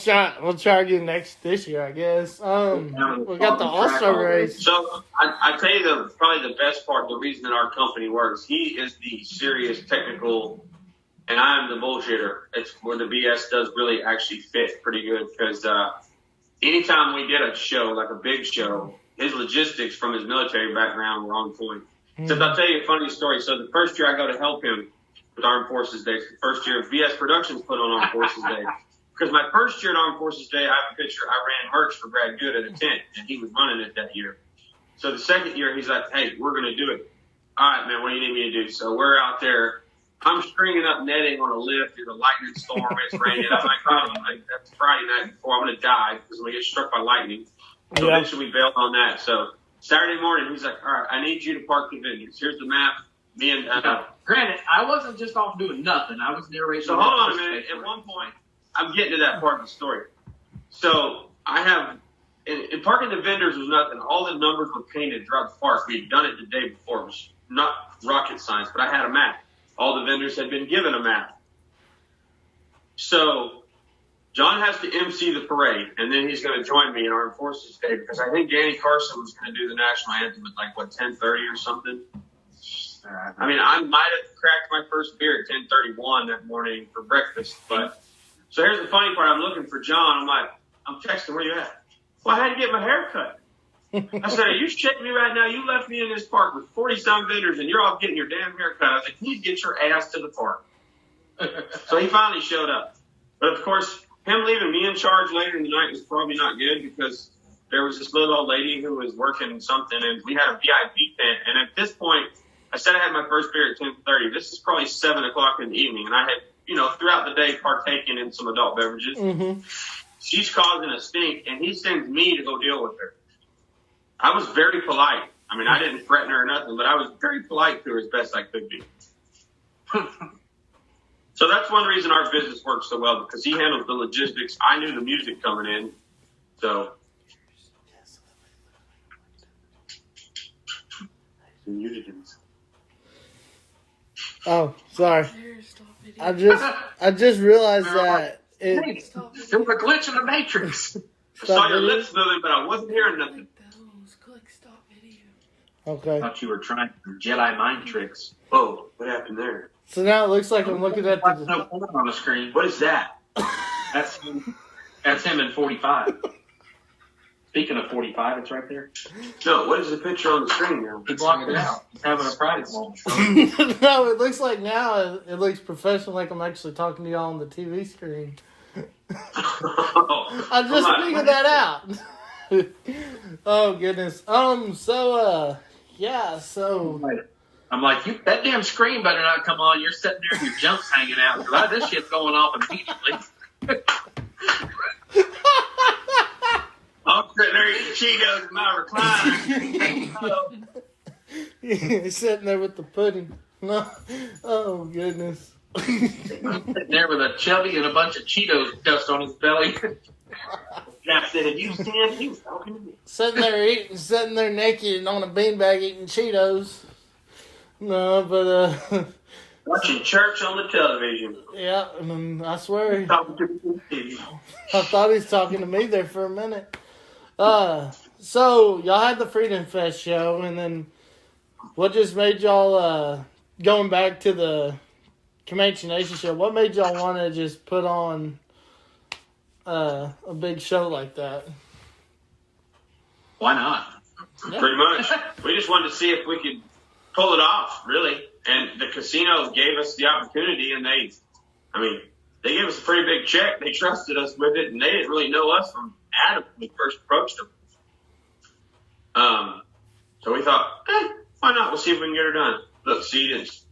try again this year, I guess. We got the All-Star race. So I tell you, probably the best part, the reason that our company works. He is the serious technical and I'm the bullshitter. It's where the BS does really actually fit pretty good because anytime we did a show, like a big show, his logistics from his military background were on point. So I'll tell you a funny story. So the first year I go to help him with Armed Forces Day, the first year BS Productions put on Armed Forces Day. Because my first year at Armed Forces Day, I have a picture, I ran merch for Brad Good at a tent, and he was running it that year. So the second year, he's like, hey, we're going to do it. All right, man, what do you need me to do? So we're out there. I'm stringing up netting on a lift. There's a lightning storm. It's raining. I'm like, oh, that's Friday night before I'm going to die because I'm going to get struck by lightning. So eventually we bailed on that. So Saturday morning, he's like, all right, I need you to park the venues. Here's the map. Me and granted, I wasn't just off doing nothing. I was narrating. So hold on a minute. At one point, I'm getting to that part of the story. So I have, in parking the vendors was nothing. All the numbers were painted throughout the park. We had done it the day before. It was not rocket science, but I had a map. All the vendors had been given a map. So John has to MC the parade, and then he's going to join me in Armed Forces Day because I think Danny Carson was going to do the national anthem at like, 10:30 or something. I mean, I might have cracked my first beer at 10:31 that morning for breakfast. But so here's the funny part. I'm looking for John. I'm texting, where you at? Well, I had to get my hair cut. I said, are you shitting me right now? You left me in this park with 40-some vendors, and you're all getting your damn hair cut. I was like, you need to get your ass to the park. So he finally showed up. But, of course, him leaving me in charge later in the night was probably not good because there was this little old lady who was working something, and we had a VIP tent. And at this point, I said I had my first beer at 10:30. This is probably 7 o'clock in the evening, and I had, throughout the day partaken in some adult beverages. Mm-hmm. She's causing a stink, and he sends me to go deal with her. I was very polite. I mean, I didn't threaten her or nothing, but I was very polite to her as best I could be. So that's one reason our business works so well, because he handles the logistics. I knew the music coming in, so. Oh, sorry. I just realized that there was a glitch in the Matrix. I saw your lips moving, but I wasn't hearing nothing. Okay. I thought you were trying Jedi mind tricks. Whoa, what happened there? So now it looks like I'm looking at the... No porn on the screen. What is that? That's him in 45. Speaking of 45, it's right there. No, what is the picture on the screen now? He's blocking it out. He's having a private moment. No, it looks like now it looks professional, like I'm actually talking to y'all on the TV screen. I just figured that out. Oh, goodness. I'm like, that damn screen better not come on. You're sitting there and your jump's hanging out. This shit's going off immediately. I'm sitting there eating Cheetos in my recliner. Sitting there with the pudding. No. Oh, goodness. Sitting there with a chubby and a bunch of Cheetos dust on his belly. I said, have you seen? He was talking to me. Sitting there naked and on a beanbag eating Cheetos. No, but watching church on the television. Yeah, I swear. Talking to me. I thought he was talking to me there for a minute. So y'all had the Freedom Fest show, and then what just made y'all going back to the Comanche Nation show? What made y'all want to just put on a big show like that? Why not? Yeah. Pretty much. We just wanted to see if we could pull it off, really. And the casino gave us the opportunity, and they gave us a pretty big check. They trusted us with it, and they didn't really know us from Adam when we first approached them. So we thought, why not? We'll see if we can get her done. Look, see,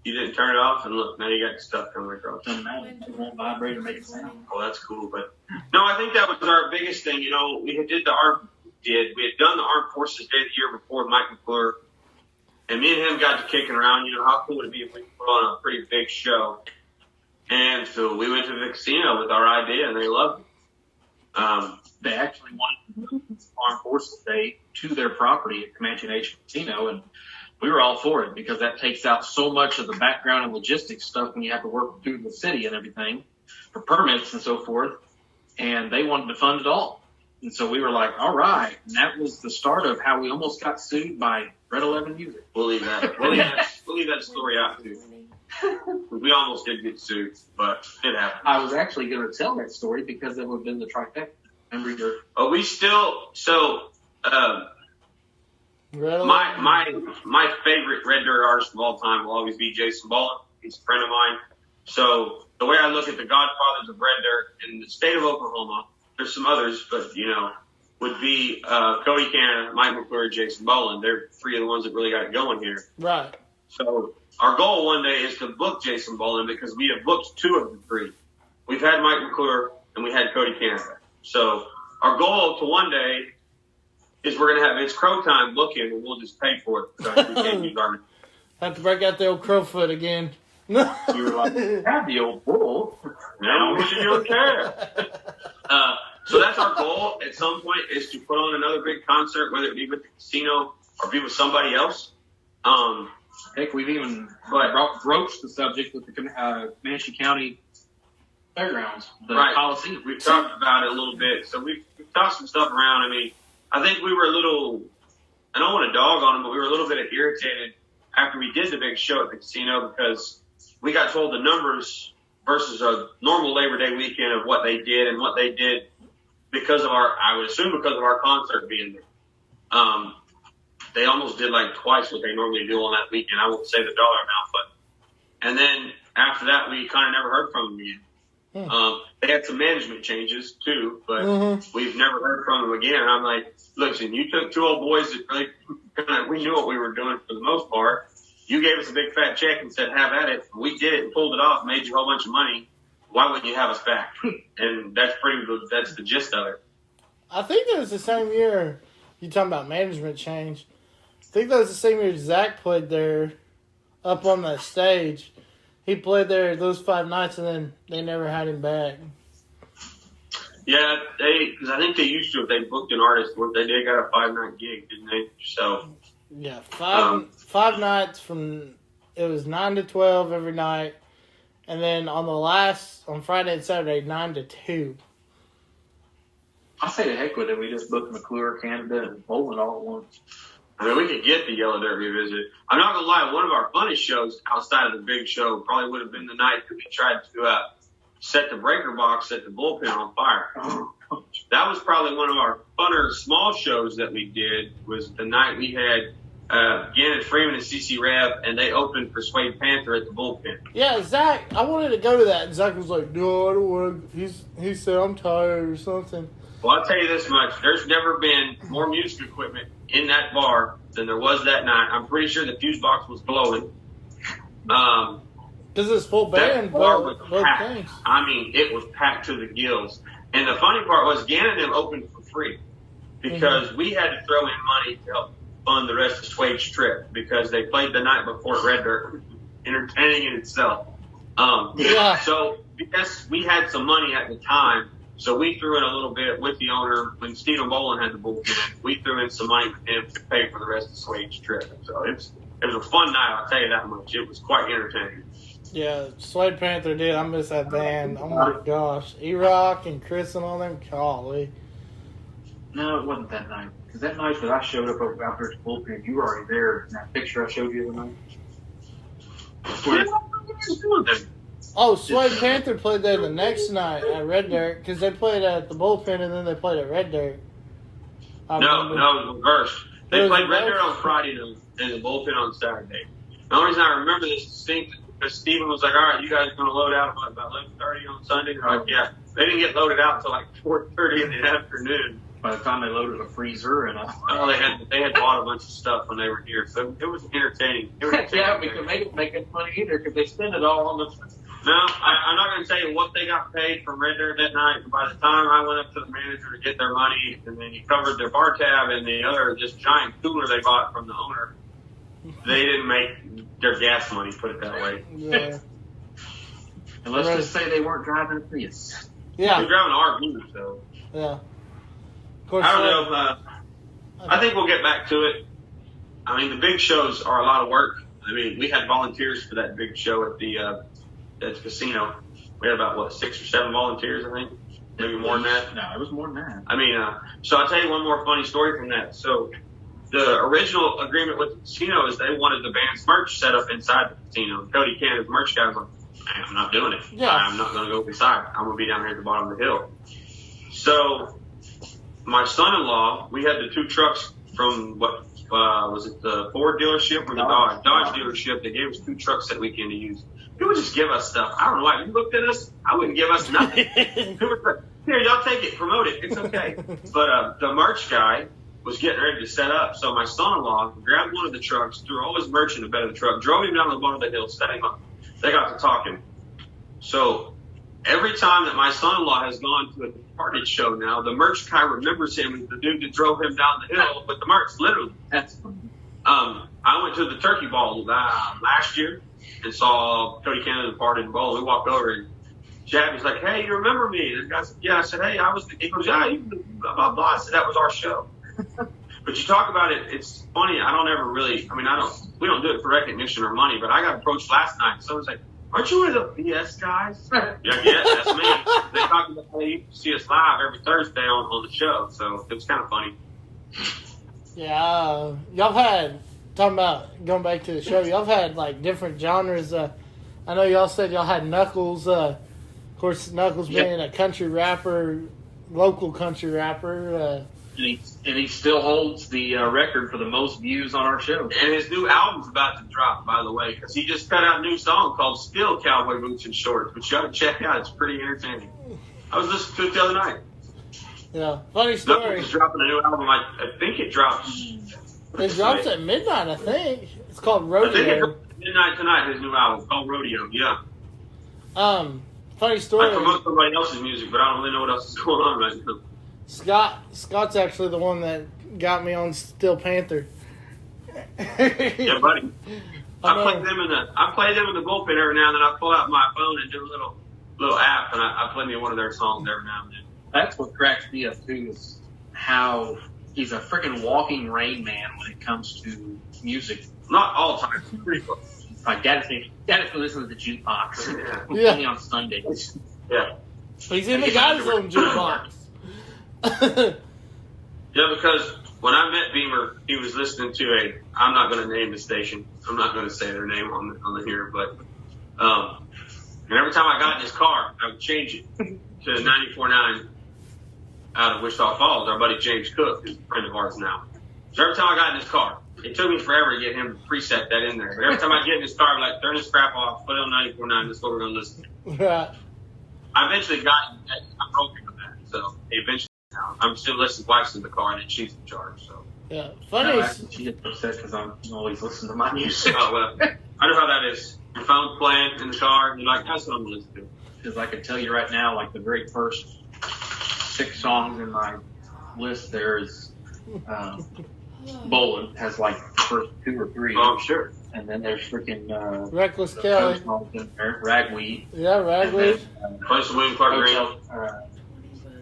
you didn't turn it off, and look, now you got stuff coming across. Doesn't matter. It won't vibrate or make a sound. Oh, that's cool. But no, I think that was our biggest thing. We had done the Armed Forces Day the year before with Mike McClure, and me and him got to kicking around. How cool would it be if we could put on a pretty big show? And so we went to the casino with our idea, and they loved it. They actually wanted to move Armed Forces Day to their property at Comanche Nation Casino, and we were all for it because that takes out so much of the background and logistics stuff when you have to work through the city and everything for permits and so forth. And they wanted to fund it all. And so we were like, all right. And that was the start of how we almost got sued by Red 11 Music. We'll leave that story out too. We almost did get sued, but it happened. I was actually going to tell that story because it would have been the trifecta. Remember your... Oh, we still... So, my favorite Red Dirt artist of all time will always be Jason Ballin. He's a friend of mine. So, the way I look at the godfathers of Red Dirt in the state of Oklahoma, there's some others, but, would be Cody Canada, Mike McClure, Jason Ballin. They're three of the ones that really got it going here. Right. So our goal one day is to book Jason Ballin because we have booked two of the three. We've had Mike McClure and we had Cody Canada. So our goal to one day is we're going to have It's Crow Time booking and we'll just pay for it. So we can't use our... Have to break out the old crow foot again. You were like, have the old bull. No, you don't care. So that's our goal at some point is to put on another big concert, whether it be with the casino or be with somebody else. Heck, we've even broached the subject with the Comanche County Fairgrounds, the Coliseum. We've talked about it a little bit. So we've tossed some stuff around. I mean, I think we were a little, I don't want to dog on them, but we were a little bit irritated after we did the big show at the casino because we got told the numbers versus a normal Labor Day weekend of what they did and what they did because of I would assume because of our concert being there. They almost did like twice what they normally do on that weekend. I won't say the dollar amount, but, and then after that, we kind of never heard from them again. They had some management changes too, but we've never heard from them again. And I'm like, listen, you took two old boys that really, we knew what we were doing for the most part. You gave us a big fat check and said, have at it. We did it and pulled it off, made you a whole bunch of money. Why wouldn't you have us back? And that's the gist of it. I think that was the same year, you talking about management change. I think that was the same year Zach played there up on that stage. He played there those 5 nights and then they never had him back. Yeah, because I think they used to, if they booked an artist, they got a 5-night gig, didn't they? So. Yeah, five nights from, it was 9 to 12 every night. And then on Friday and Saturday, 9 to 2. I say the heck with it. We just booked McClure, Canada, and Poland all at once. I mean, we could get the Yellow Dirt Revisit. I'm not going to lie, one of our funnest shows outside of the big show probably would have been the night that we tried to set the breaker box at the bullpen on fire. That was probably one of our funner small shows that we did was the night we had Gannon Freeman and CC Rev, and they opened for Suede Panther at the bullpen. Yeah, Zach, I wanted to go to that, and Zach was like, no, I don't want to. He said, I'm tired or something. Well, I'll tell you this much. There's never been more music equipment in that bar than there was that night. I'm pretty sure the fuse box was blowing. Because it's full band, both things. I mean, it was packed to the gills. And the funny part was Gannon and them opened for free because we had to throw in money to help fund the rest of Suede's trip because they played the night before at Red Dirt, entertaining in itself. So because we had some money at the time, so we threw in a little bit with the owner when Stephen Boland had the bullpen. We threw in some money with him to pay for the rest of Suede's trip. So it was a fun night, I'll tell you that much. It was quite entertaining. Yeah, Suede Panther did. I miss that band. Oh my gosh. E-Rock and Chris and all them. Golly. No, it wasn't that night. Because that night that I showed up out there at the bullpen, you were already there in that picture I showed you the other night. Oh, Suede Panther played there the next night at Red Dirt because they played at the bullpen and then they played at Red Dirt. No, it was reversed. They played Red Dirt on Friday and the bullpen on Saturday. The only reason I remember this distinctly because Steven was like, all right, you guys are going to load out about 11:30 on Sunday? They're like, yeah. They didn't get loaded out until like 4:30 in the afternoon. By the time they loaded a freezer and they had bought a bunch of stuff when they were here, so it was entertaining. Yeah, because they didn't make any money either because they spent it all on the. No, I'm not going to tell you what they got paid from Red Dirt that night. By the time I went up to the manager to get their money, and then he covered their bar tab and the other just giant cooler they bought from the owner, they didn't make their gas money, put it that way. Yeah. And let's just say they weren't driving a Prius. Yeah. They're driving an RV, so. Yeah. Of course, I don't know. I think we'll get back to it. I mean, the big shows are a lot of work. I mean, we had volunteers for that big show at the casino. We had about, 6 or 7 volunteers, I think. Maybe more than that. No, it was more than that. I mean, so I'll tell you one more funny story from that. So the original agreement with the casino is they wanted the band's merch set up inside the casino. Cody Canada's merch guy was like, I'm not doing it. Yeah. I'm not going to go inside. I'm going to be down here at the bottom of the hill. So my son-in-law, we had the 2 trucks from was it the Ford dealership or the Dodge dealership? They gave us 2 trucks that weekend to use. They would just give us stuff. I don't know why. You looked at us, I wouldn't give us nothing. Here, y'all take it, promote it. It's okay. But the merch guy was getting ready to set up. So my son-in-law grabbed one of the trucks, threw all his merch in the bed of the truck, drove him down to the bottom of the hill, set him up. They got to talking. So every time that my son-in-law has gone to a Departed show now, the merch guy remembers him as the dude that drove him down the hill with the merch, literally. That's funny. I went to the Turkey Ball last year and saw Cody Canada Departed Ball. We walked over and Shabby's like, hey, you remember me? And the guy said, yeah. I said, hey, he goes, yeah, you blah, blah, blah. I said, that was our show. But you talk about it, it's funny. We don't do it for recognition or money, but I got approached last night. Someone's like, aren't you one of the BS guys? Yeah, that's me. They talk about how you see us live every Thursday on the show. So it was kind of funny. Yeah, y'all had, talking about going back to the show, y'all had like different genres. I know y'all said y'all had Knuckles. Of course, Knuckles being a country rapper, local country rapper. And he still holds the record for the most views on our show. And his new album's about to drop, by the way, because he just put out a new song called Still Cowboy Boots and Shorts, which you ought to check out. It's pretty entertaining. I was listening to it the other night. Yeah, funny story. Knuckles is dropping a new album. I think it drops. It drops at midnight, I think. It's called I think it Rodeo. drops at midnight tonight, his new album called Rodeo, yeah. Funny story. I promote somebody else's music, but I don't really know what else is going on right now. Scott's actually the one that got me on Steel Panther. Yeah, buddy. I play them in the bullpen every now and then. I pull out my phone and do a little app, and I play me one of their songs every now and then. That's what cracks me up too, is how he's a freaking walking Rain Man when it comes to music. Not all the time. Pretty close. Like Dad's listen to the jukebox. Yeah. Only on Sundays. Yeah. He's even got his own jukebox. Yeah, because when I met Beamer, he was listening to I'm not going to name the station. I'm not going to say their name on the here, but and every time I got in his car, I would change it to 94.9 out of Wichita Falls. Our buddy James Cook, who's a friend of ours now. So every time I got in his car, it took me forever to get him to preset that in there. But every time I get in his car, I'm like, turn this crap off, put it on 94.9, that's what we're going to listen to. Right. I eventually got I'm broken with that. So eventually, I'm still listening to wife in the car, and then she's in charge. So Yeah. Funny. She gets upset because I'm always listening to my music. oh well, I know how that is. Your phone's playing in the car, and you're like, that's what I'm listening to. Because I can tell you right now, like the very first 6 songs in my list there is Bolin has like the first 2 or 3. Oh, I'm sure. And then there's freaking Reckless Kelly. Ragweed. Yeah, Ragweed. Place of William Clark Green.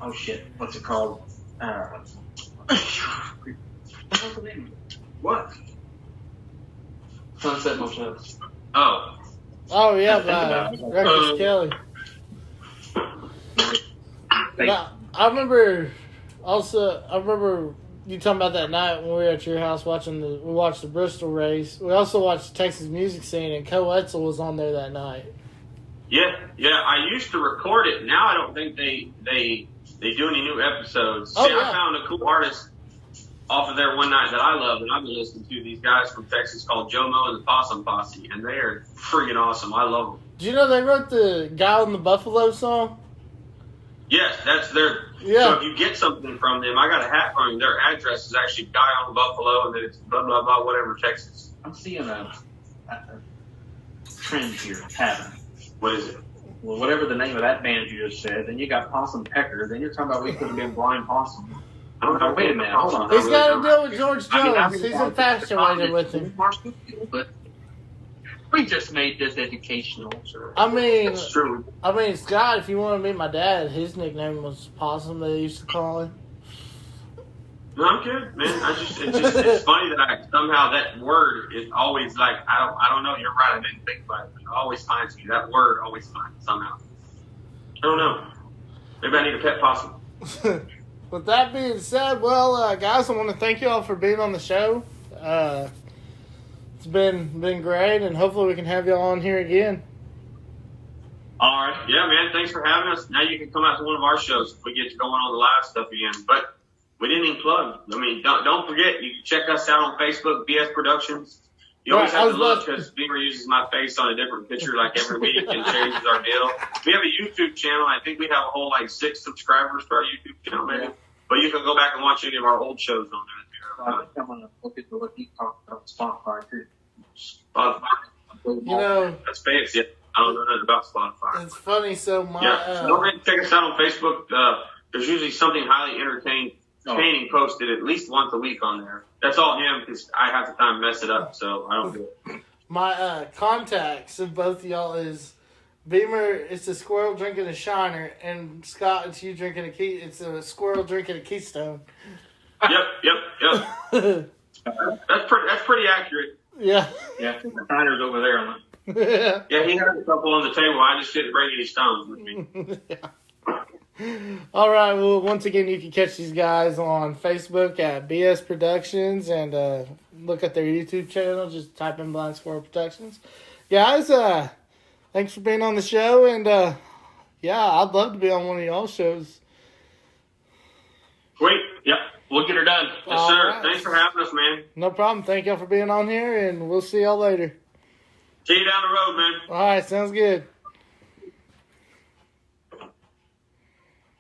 Oh shit, what's it called? What? Sunset Motel. Oh, Yeah, about it. Reckless Kelly. Now, I remember you talking about that night when we were at your house we watched the Bristol race. We also watched the Texas music scene, and Co Etzel was on there that night. Yeah. I used to record it. Now I don't think they do any new episodes. Oh, See, yeah. I found a cool artist off of there one night that I love, and I've been listening to these guys from Texas called Jomo and the Possum Posse, and they are freaking awesome. I love them. Do you know they wrote the Guy on the Buffalo song? Yes, that's their. Yeah. So if you get something from them, I got a hat from them. Their address is actually Guy on the Buffalo, and then it's blah blah blah whatever Texas. I'm seeing a trend here, pattern. What is it? Well, whatever the name of that band you just said, then you got Possum Pecker, then you're talking about we could have been Blind Possum. I don't know. Wait a minute, hold on. He's got to deal with George Jones. I mean, He's infatuated with him. But we just made this educational. I mean, It's true. Scott, if you want to meet my dad, his nickname was Possum, they used to call him. No, I'm good, man. It's funny that somehow that word is always like, I don't know. You're right. I didn't think about it. But it always finds me. That word always finds somehow. I don't know. Maybe I need a pet possum. with that being said, well, guys, I want to thank you all for being on the show. It's been great, and hopefully we can have you all on here again. All right. Yeah, man. Thanks for having us. Now you can come out to one of our shows if we get you going on the live stuff again. But we didn't even plug. I mean, don't forget, you can check us out on Facebook, BS Productions. You always have to look because Beamer uses my face on a different picture like every week and changes our deal. We have a YouTube channel. I think we have a whole 6 subscribers to our YouTube channel, maybe. Yeah. But you can go back and watch any of our old shows on there. I think I'm going to look at what he talked about Spotify too. Spotify. You know, that's fancy. I don't know nothing about Spotify. It's funny. So so don't forget to check us out on Facebook. There's usually something highly entertaining posted at least once a week on there. That's all him because I have the time to mess it up, so I don't do it. My contacts of both of y'all is Beamer. It's a squirrel drinking a Shiner, and Scott, it's you drinking it's a squirrel drinking a Keystone. Yep. That's pretty accurate. Yeah. Yeah, the Shiner's over there. Yeah, he had a couple on the table. I just didn't bring any stones with me. Yeah. All right. Well, once again, you can catch these guys on Facebook at BS Productions and look at their YouTube channel. Just type in Blind Squirrel Productions. Guys, thanks for being on the show. And, I'd love to be on one of y'all's shows. Sweet. Yep. We'll get her done. Yes, sir. Right. Thanks for having us, man. No problem. Thank y'all for being on here, and we'll see y'all later. See you down the road, man. All right. Sounds good.